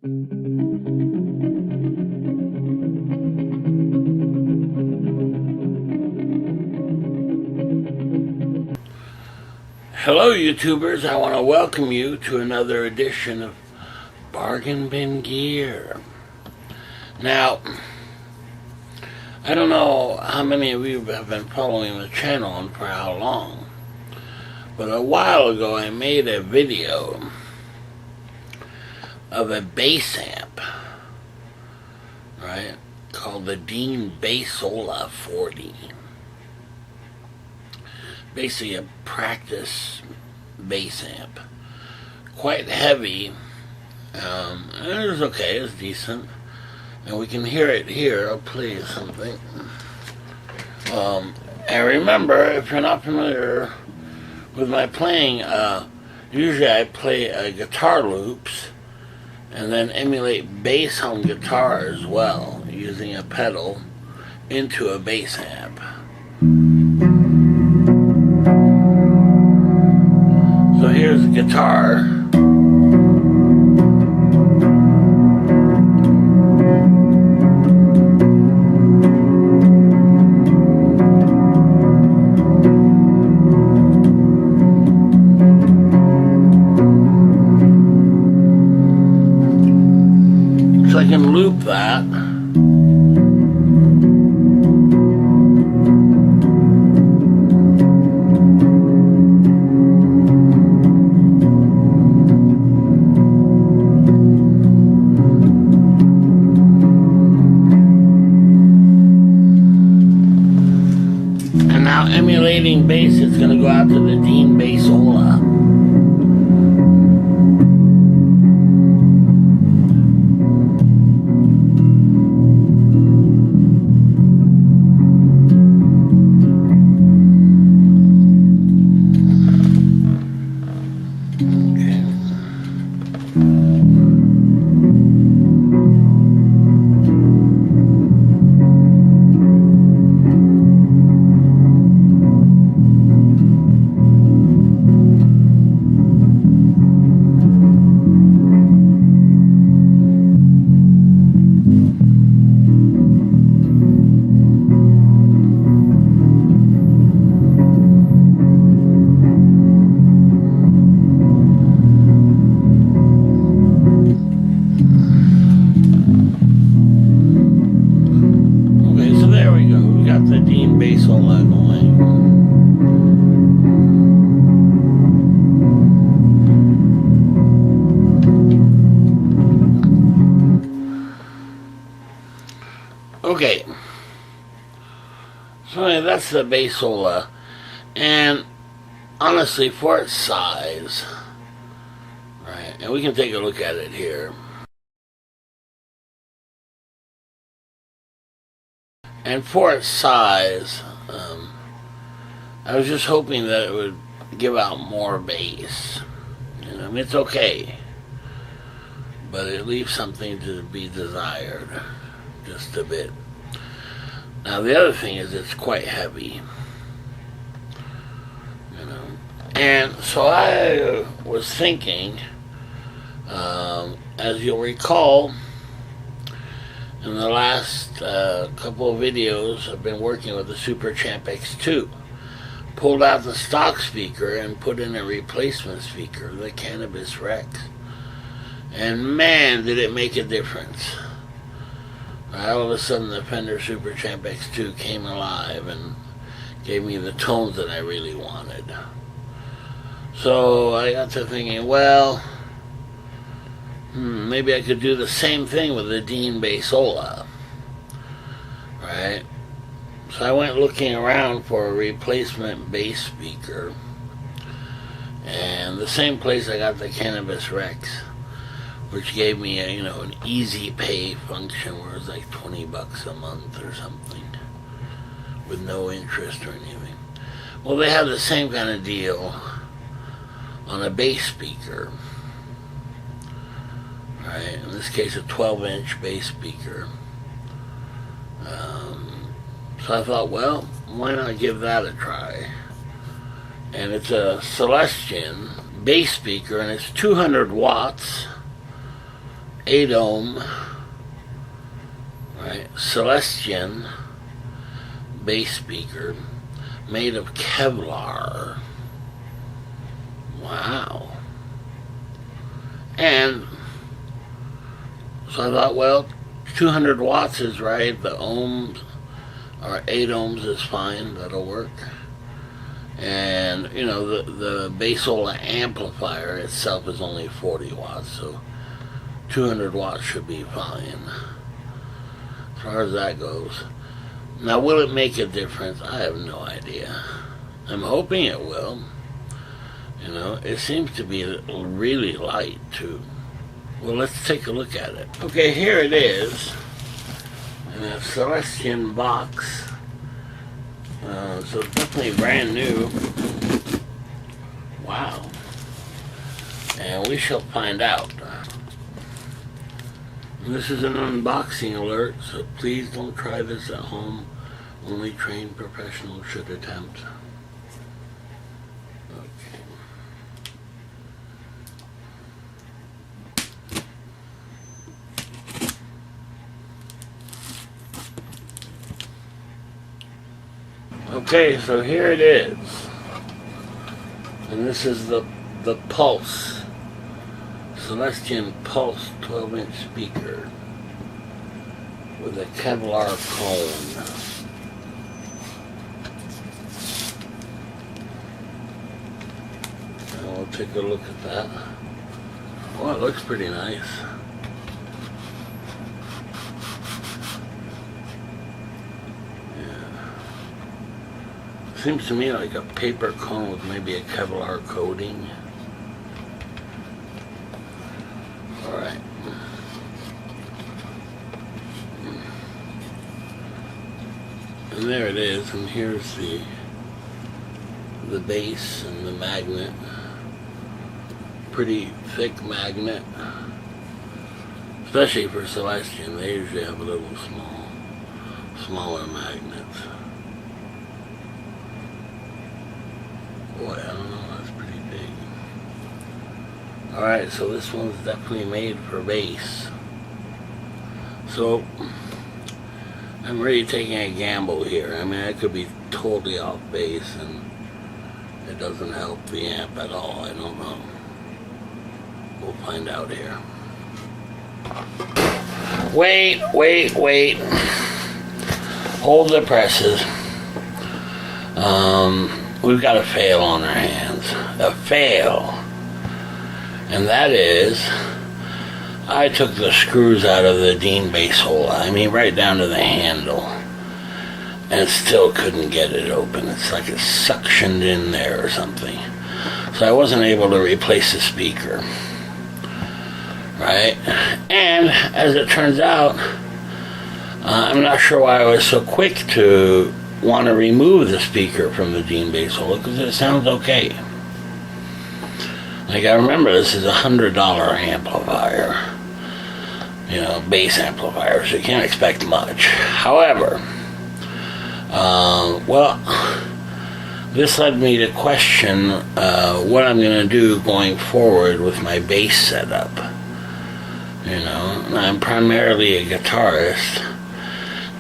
Hello YouTubers, I want to welcome you to another edition of Bargain Bin Gear. Now, I don't know how many of you have been following the channel and for how long, but a while ago I made a video of a bass amp, right, called the Denis Taaffe 40. Basically a practice bass amp. Quite heavy, and it was okay, it was decent. And we can hear it here. I'll play you something. And remember, if you're not familiar with my playing, usually I play guitar loops and then emulate bass on guitar as well, using a pedal into a bass amp. So here's the guitar. So I can loop that. Now emulating bass, it's going to go out to the Denis Bassola. Okay, so that's the Bassola, and honestly, for its size, right, and we can take a look at it here, and for its size, I was just hoping that it would give out more bass. You know, I mean, it's okay, but it leaves something to be desired, just a bit. Now the other thing is it's quite heavy, you know, and so I was thinking, as you'll recall, in the last couple of videos I've been working with the Super Champ X2. Pulled out the stock speaker and put in a replacement speaker, the Cannabis Rex, and man did it make a difference. All of a sudden the Fender Super Champ X2 came alive and gave me the tones that I really wanted. So I got to thinking, well, maybe I could do the same thing with the Denis Bassola, right? So I went looking around for a replacement bass speaker, and the same place I got the Cannabis Rex, which gave me a, an easy pay function where it was like $20 a month or something, with no interest or anything. Well, they have the same kind of deal on a bass speaker, right? In this case, a 12-inch bass speaker. So I thought, well, why not give that a try? And it's a Celestion bass speaker, and it's 200 watts. 8-ohm, right, Celestian bass speaker made of Kevlar. Wow. And so I thought, well, 200 watts is right, the ohms, or 8 ohms is fine, that'll work. And, you know, the bassola amplifier itself is only 40 watts, so 200 watts should be fine, as far as that goes. Now, will it make a difference? I have no idea. I'm hoping it will. You know, it seems to be really light, too. Well, let's take a look at it. Okay, here it is in a Celestian box. So it's definitely brand new. Wow. And we shall find out. This is an unboxing alert, so please don't try this at home. Only trained professionals should attempt. Okay, so here it is. And this is the Pulse. Celestian Pulse 12-inch speaker with a Kevlar cone. And we'll take a look at that. Well, it looks pretty nice. Seems to me like a paper cone with maybe a Kevlar coating. Alright. And there it is, and here's the base and the magnet. Pretty thick magnet. Especially for Celestian, they usually have a little smaller magnets. Boy, I don't know, that's pretty big. Alright, so this one's definitely made for bass. So, I'm really taking a gamble here. I mean, I could be totally off base and it doesn't help the amp at all. I don't know. We'll find out here. Wait. Hold the presses. We've got a fail on our hands. A fail. And that is, I took the screws out of the Dean bassola. I mean, right down to the handle. And still couldn't get it open. It's like it's suctioned in there or something. So I wasn't able to replace the speaker. Right? And, as it turns out, I'm not sure why I was so quick to want to remove the speaker from the Dean bassola, because it sounds okay. Like, I remember this is a $100 amplifier, you know, bass amplifier, so you can't expect much. However, well, this led me to question what I'm going to do going forward with my bass setup. You know, I'm primarily a guitarist,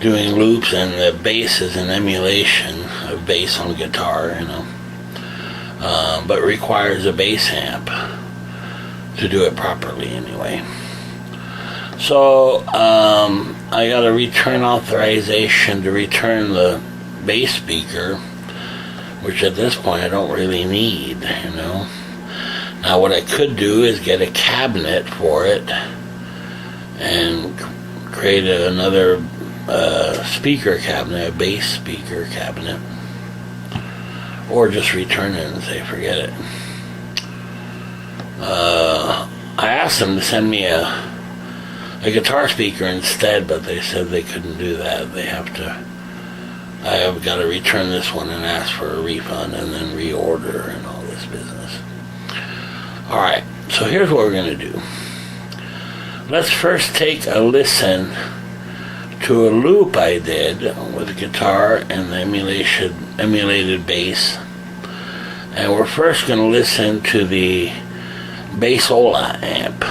doing loops, and the bass is an emulation of bass on guitar, you know, but requires a bass amp to do it properly anyway. So I got a return authorization to return the bass speaker, which at this point I don't really need, you know. Now what I could do is get a cabinet for it and create another speaker cabinet, a bass speaker cabinet, or just return it and say forget it. I asked them to send me a guitar speaker instead, but they said they couldn't do that. I have got to return this one and ask for a refund and then reorder and all this business. Alright, so here's what we're going to do. Let's first take a listen to a loop I did with guitar and the emulated bass. And we're first going to listen to the bassola amp.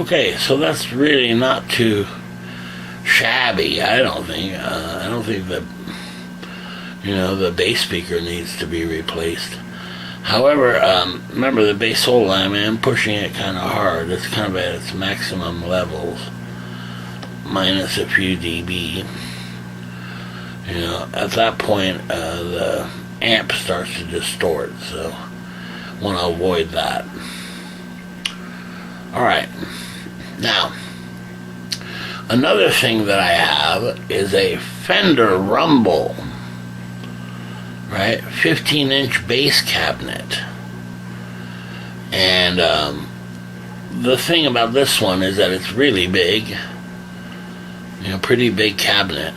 Okay, so that's really not too shabby, I don't think. I don't think that, the bass speaker needs to be replaced. However, remember the bass solo, I'm pushing it kind of hard. It's kind of at its maximum levels, minus a few dB. At that point, the amp starts to distort, so I want to avoid that. Alright, now, another thing that I have is a Fender Rumble, right, 15-inch bass cabinet. And the thing about this one is that it's really big, pretty big cabinet.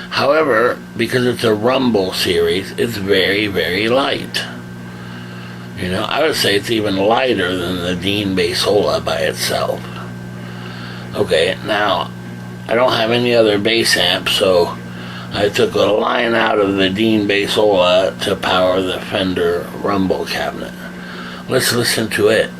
However, because it's a Rumble series, it's very, very light. I would say it's even lighter than the Dean Bassola by itself. Okay, now, I don't have any other bass amp, so I took a line out of the Dean Bassola to power the Fender Rumble cabinet. Let's listen to it.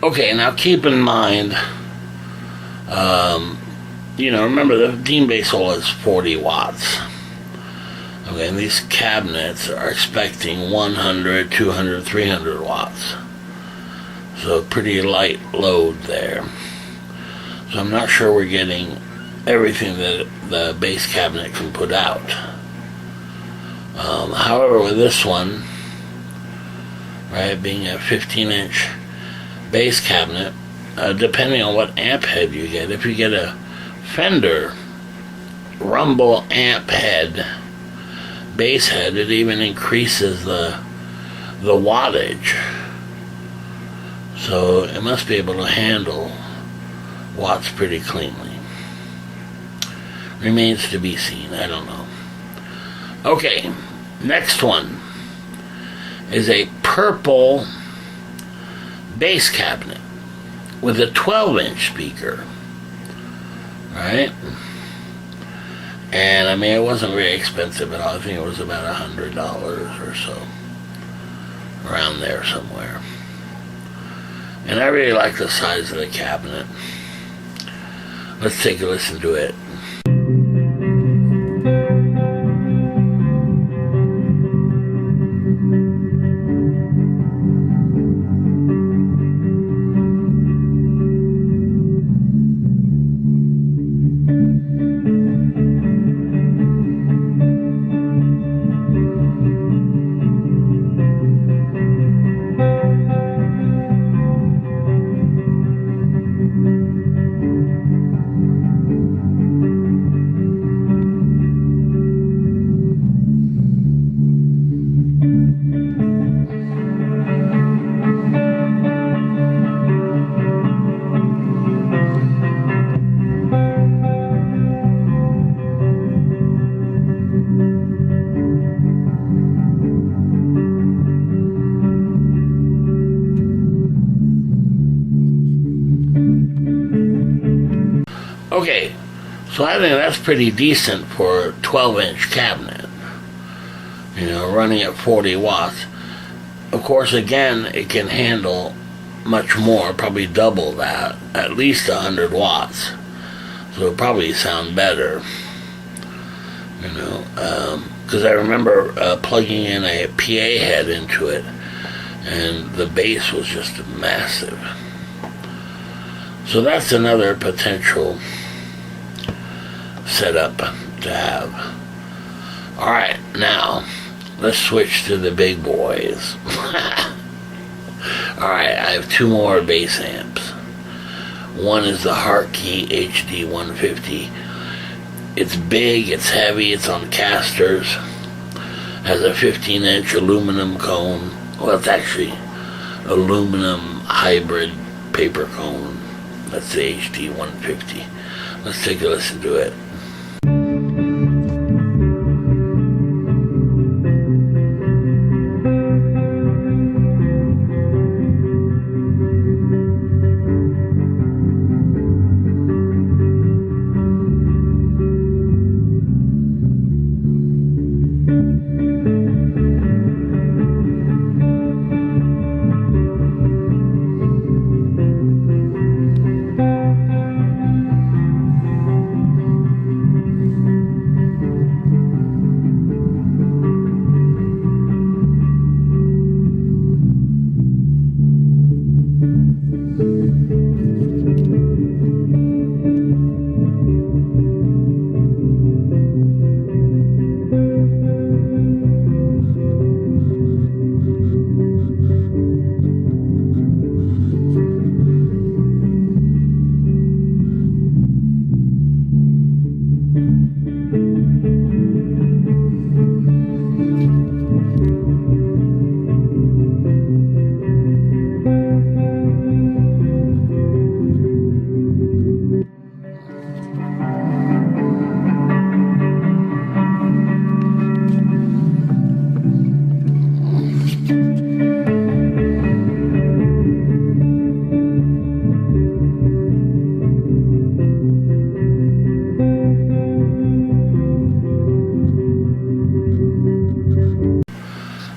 Okay, now keep in mind, remember the Dean Bassola is 40 watts. Okay, and these cabinets are expecting 100, 200, 300 watts. So pretty light load there. So I'm not sure we're getting everything that the bass cabinet can put out. However, with this one, right, being a 15-inch bass cabinet, depending on what amp head you get, if you get a Fender Rumble amp head, bass head, it even increases the wattage. So it must be able to handle watts pretty cleanly. Remains to be seen, I don't know. Okay, next one is a purple bass cabinet with a 12-inch speaker, right? And it wasn't very expensive at all. I think it was about $100 or so, around there somewhere. And I really like the size of the cabinet. Let's take a listen to it. Okay, so I think that's pretty decent for a 12-inch cabinet, running at 40 watts. Of course, again, it can handle much more, probably double that, at least 100 watts. So it'll probably sound better, because I remember plugging in a PA head into it, and the bass was just massive. So that's another potential setup to have. Alright, now let's switch to the big boys. Alright, I have two more bass amps. One is the Hartke HD 150. It's big, it's heavy, it's on casters. Has a 15-inch aluminum cone. Well, it's actually aluminum hybrid paper cone. That's the HD 150. Let's take a listen to it.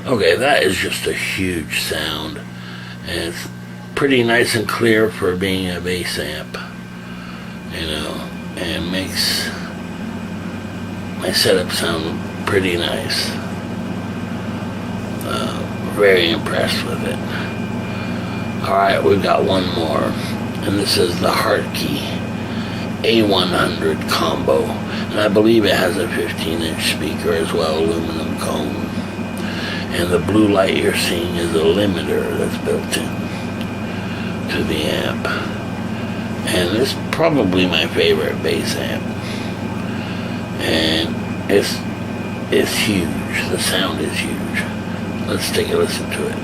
Okay, that is just a huge sound, and it's pretty nice and clear for being a bass amp, you know, and makes my setup sound pretty nice. Very impressed with it. Alright, we've got one more, and this is the Hartke A100 combo, and I believe it has a 15-inch speaker as well, aluminum cone. And the blue light you're seeing is a limiter that's built in to the amp. And it's probably my favorite bass amp. And it's huge. The sound is huge. Let's take a listen to it.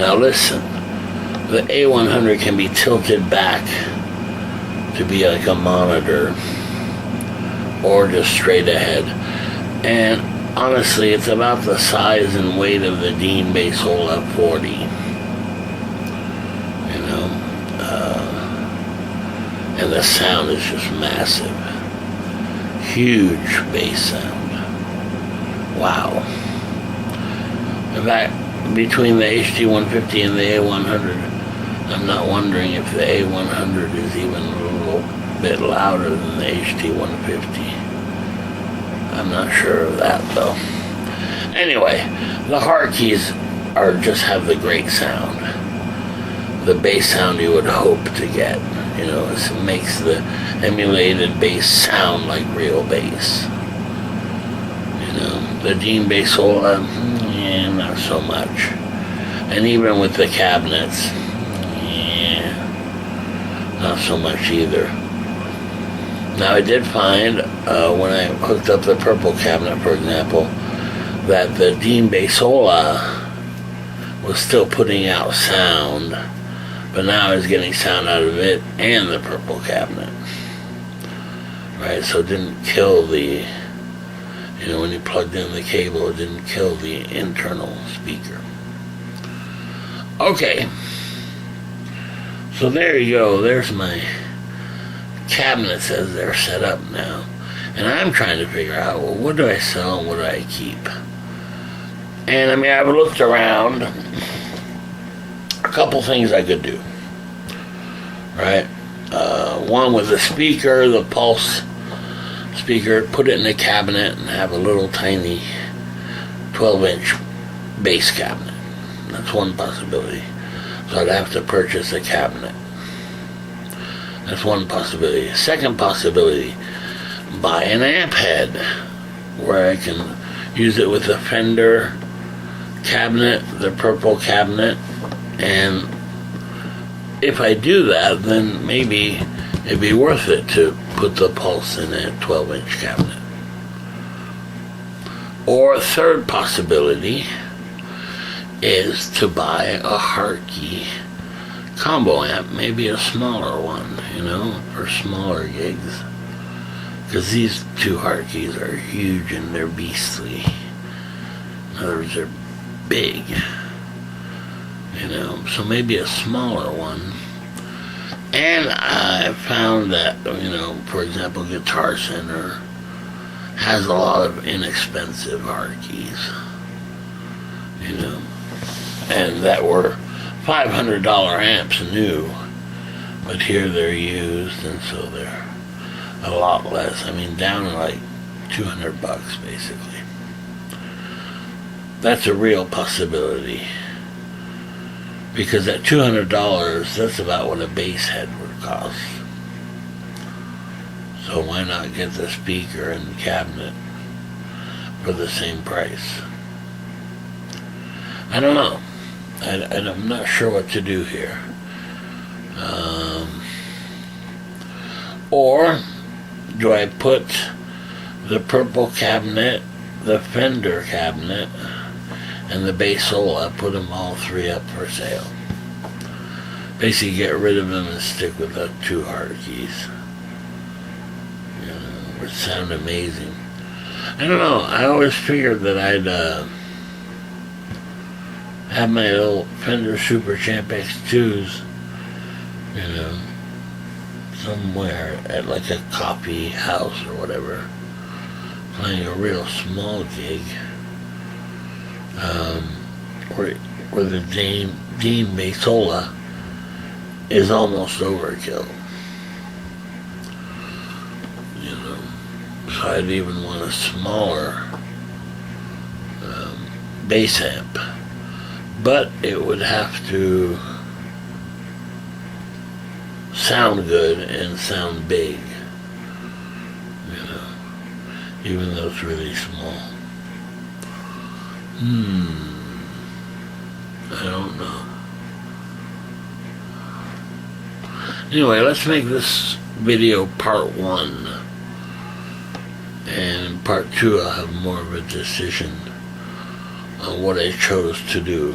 Now listen, the A100 can be tilted back to be like a monitor or just straight ahead. And honestly, it's about the size and weight of the Dean Bassola 40. You know, and the sound is just massive. Huge bass sound. Wow. In fact, between the HD150 and the A100, I'm not wondering if the A100 is even a little bit louder than the HD150. I'm not sure of that though. Anyway, the Hartkes just have the great sound. The bass sound you would hope to get. You know, it makes the emulated bass sound like real bass. You know, the Dean Bassola, not so much. And even with the cabinets, yeah, not so much either. Now I did find, when I hooked up the purple cabinet, for example, that the Dean Bassola was still putting out sound, but now I was getting sound out of it and the purple cabinet. Right, so it didn't kill the, when you plugged in the cable, it didn't kill the internal speaker. Okay, so there you go. There's my cabinets as they're set up now. And I'm trying to figure out, well, what do I sell and what do I keep? And I mean, I've looked around. A couple things I could do. Right? One with the speaker, the pulse speaker, put it in a cabinet and have a little tiny 12-inch bass cabinet. That's one possibility. So I'd have to purchase a cabinet. That's one possibility. Second possibility, buy an amp head where I can use it with the Fender cabinet, the purple cabinet, and if I do that, then maybe it'd be worth it to put the pulse in a 12-inch cabinet. Or a third possibility is to buy a Harkey combo amp, maybe a smaller one, for smaller gigs. Because these two Harkeys are huge and they're beastly. In other words, they're big. So maybe a smaller one. And I found that, for example, Guitar Center has a lot of inexpensive Harkeys, and that were $500 amps new, but here they're used, and so they're a lot less. I mean, down to like $200 basically. That's a real possibility. Because at $200, that's about what a bass head would cost. So why not get the speaker and cabinet for the same price? I don't know. I'm not sure what to do here. Or do I put the purple cabinet, the Fender cabinet, and the Bassola, put them all three up for sale? Basically get rid of them and stick with the two Harkeys. Which sound amazing. I don't know, I always figured that I'd have my little Fender Super Champ X2s, somewhere at like a coffee house or whatever, playing a real small gig, where the Dean Bassola is almost overkill. So I'd even want a smaller bass amp, but it would have to sound good and sound big, even though it's really small. I don't know. Anyway, let's make this video part 1. And in part 2, I'll have more of a decision on what I chose to do.